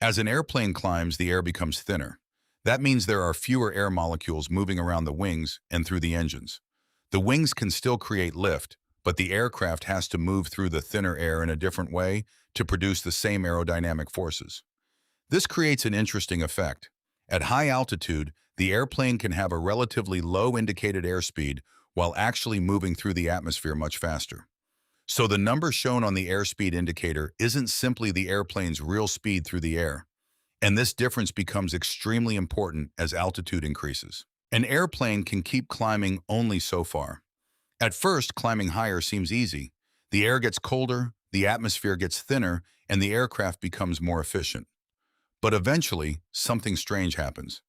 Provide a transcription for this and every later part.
As an airplane climbs, the air becomes thinner. That means there are fewer air molecules moving around the wings and through the engines. The wings can still create lift, but the aircraft has to move through the thinner air in a different way to produce the same aerodynamic forces. This creates an interesting effect. At high altitude, the airplane can have a relatively low indicated airspeed while actually moving through the atmosphere much faster. So the number shown on the airspeed indicator isn't simply the airplane's real speed through the air. And this difference becomes extremely important as altitude increases. An airplane can keep climbing only so far. At first, climbing higher seems easy. The air gets colder, the atmosphere gets thinner, and the aircraft becomes more efficient. But eventually, something strange happens.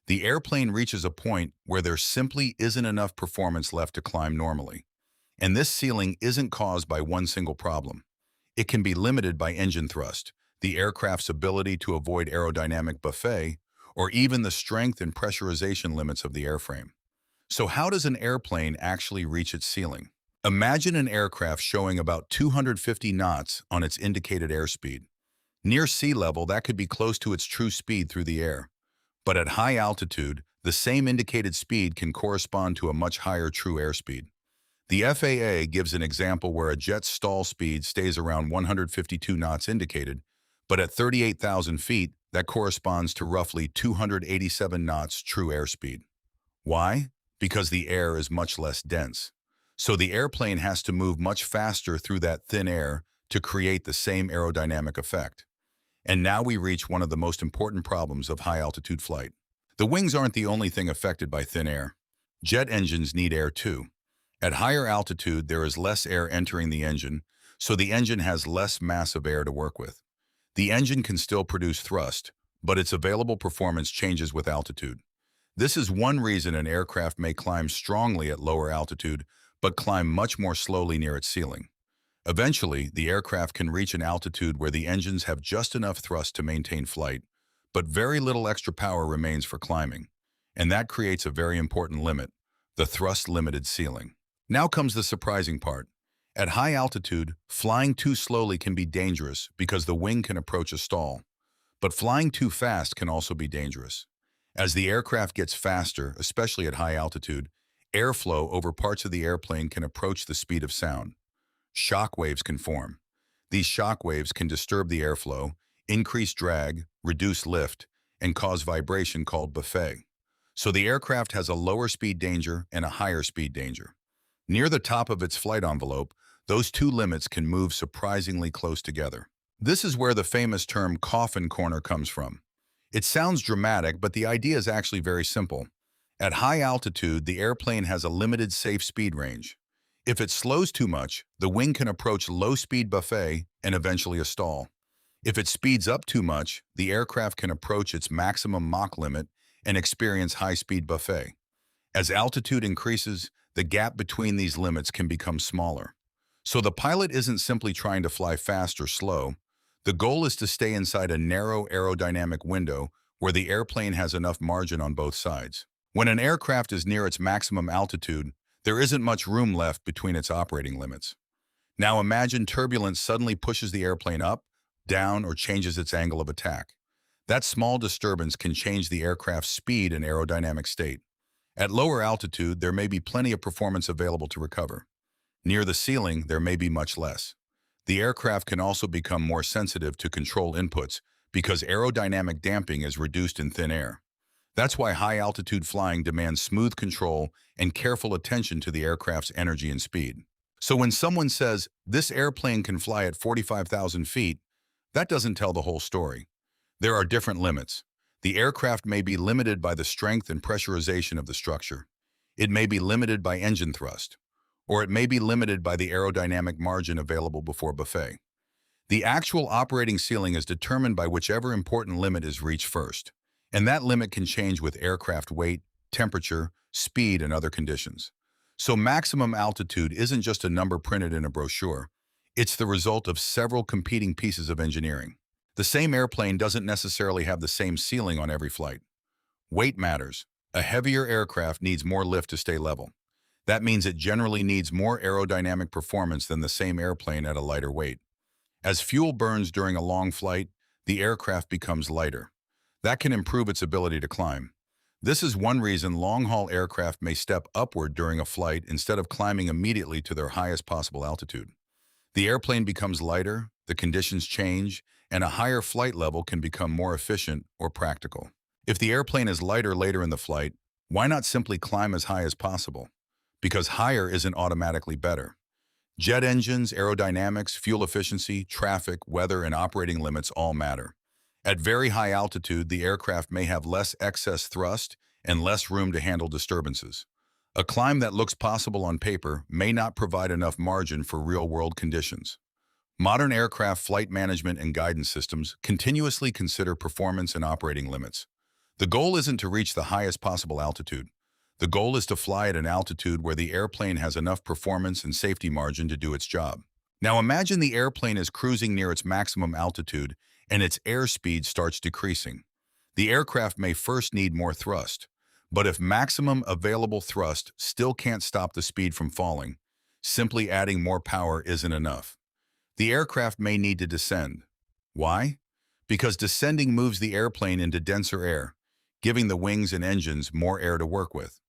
The airplane reaches a point where there simply isn't enough performance left to climb normally. And this ceiling isn't caused by one single problem. It can be limited by engine thrust, the aircraft's ability to avoid aerodynamic buffet, or even the strength and pressurization limits of the airframe. So how does an airplane actually reach its ceiling? Imagine an aircraft showing about 250 knots on its indicated airspeed. Near sea level, that could be close to its true speed through the air. But at high altitude, the same indicated speed can correspond to a much higher true airspeed. The FAA gives an example where a jet's stall speed stays around 152 knots indicated, but at 38,000 feet, that corresponds to roughly 287 knots true airspeed. Why? Because the air is much less dense. So the airplane has to move much faster through that thin air to create the same aerodynamic effect. And now we reach one of the most important problems of high-altitude flight. The wings aren't the only thing affected by thin air. Jet engines need air too. At higher altitude, there is less air entering the engine, so the engine has less mass of air to work with. The engine can still produce thrust, but its available performance changes with altitude. This is one reason an aircraft may climb strongly at lower altitude, but climb much more slowly near its ceiling. Eventually, the aircraft can reach an altitude where the engines have just enough thrust to maintain flight, but very little extra power remains for climbing. And that creates a very important limit, the thrust-limited ceiling. Now comes the surprising part. At high altitude, flying too slowly can be dangerous because the wing can approach a stall. But flying too fast can also be dangerous. As the aircraft gets faster, especially at high altitude, airflow over parts of the airplane can approach the speed of sound. Shock waves can form. These shock waves can disturb the airflow, increase drag, reduce lift, and cause vibration called buffet. So the aircraft has a lower speed danger and a higher speed danger. Near the top of its flight envelope, those two limits can move surprisingly close together. This is where the famous term coffin corner comes from. It sounds dramatic, but the idea is actually very simple. At high altitude, the airplane has a limited safe speed range. If it slows too much, the wing can approach low-speed buffet and eventually a stall. If it speeds up too much, the aircraft can approach its maximum Mach limit and experience high-speed buffet. As altitude increases, the gap between these limits can become smaller. So the pilot isn't simply trying to fly fast or slow. The goal is to stay inside a narrow aerodynamic window where the airplane has enough margin on both sides. When an aircraft is near its maximum altitude, there isn't much room left between its operating limits. Now imagine turbulence suddenly pushes the airplane up, down, or changes its angle of attack. That small disturbance can change the aircraft's speed and aerodynamic state. At lower altitude, there may be plenty of performance available to recover. Near the ceiling, there may be much less. The aircraft can also become more sensitive to control inputs because aerodynamic damping is reduced in thin air. That's why high-altitude flying demands smooth control and careful attention to the aircraft's energy and speed. So when someone says, this airplane can fly at 45,000 feet, that doesn't tell the whole story. There are different limits. The aircraft may be limited by the strength and pressurization of the structure. It may be limited by engine thrust, or it may be limited by the aerodynamic margin available before buffet. The actual operating ceiling is determined by whichever important limit is reached first, and that limit can change with aircraft weight, temperature, speed, and other conditions. So maximum altitude isn't just a number printed in a brochure. It's the result of several competing pieces of engineering. The same airplane doesn't necessarily have the same ceiling on every flight. Weight matters. A heavier aircraft needs more lift to stay level. That means it generally needs more aerodynamic performance than the same airplane at a lighter weight. As fuel burns during a long flight, the aircraft becomes lighter. That can improve its ability to climb. This is one reason long-haul aircraft may step upward during a flight instead of climbing immediately to their highest possible altitude. The airplane becomes lighter, the conditions change, and a higher flight level can become more efficient or practical. If the airplane is lighter later in the flight, why not simply climb as high as possible? Because higher isn't automatically better. Jet engines, aerodynamics, fuel efficiency, traffic, weather, and operating limits all matter. At very high altitude, the aircraft may have less excess thrust and less room to handle disturbances. A climb that looks possible on paper may not provide enough margin for real-world conditions. Modern aircraft flight management and guidance systems continuously consider performance and operating limits. The goal isn't to reach the highest possible altitude. The goal is to fly at an altitude where the airplane has enough performance and safety margin to do its job. Now imagine the airplane is cruising near its maximum altitude and its airspeed starts decreasing. The aircraft may first need more thrust, but if maximum available thrust still can't stop the speed from falling, simply adding more power isn't enough. The aircraft may need to descend. Why? Because descending moves the airplane into denser air, giving the wings and engines more air to work with.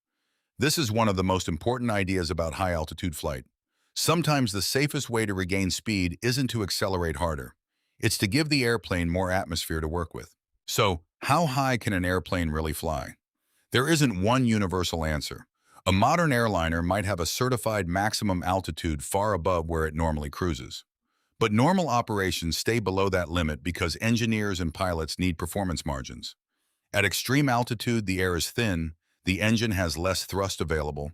This is one of the most important ideas about high-altitude flight. Sometimes the safest way to regain speed isn't to accelerate harder. It's to give the airplane more atmosphere to work with. So, how high can an airplane really fly? There isn't one universal answer. A modern airliner might have a certified maximum altitude far above where it normally cruises. But normal operations stay below that limit because engineers and pilots need performance margins. At extreme altitude, the air is thin, the engine has less thrust available,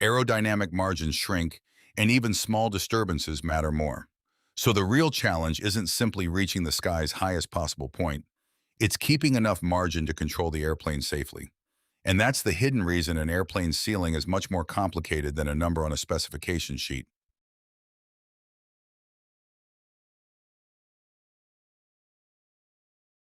aerodynamic margins shrink, and even small disturbances matter more. So the real challenge isn't simply reaching the sky's highest possible point. It's keeping enough margin to control the airplane safely. And that's the hidden reason an airplane's ceiling is much more complicated than a number on a specification sheet.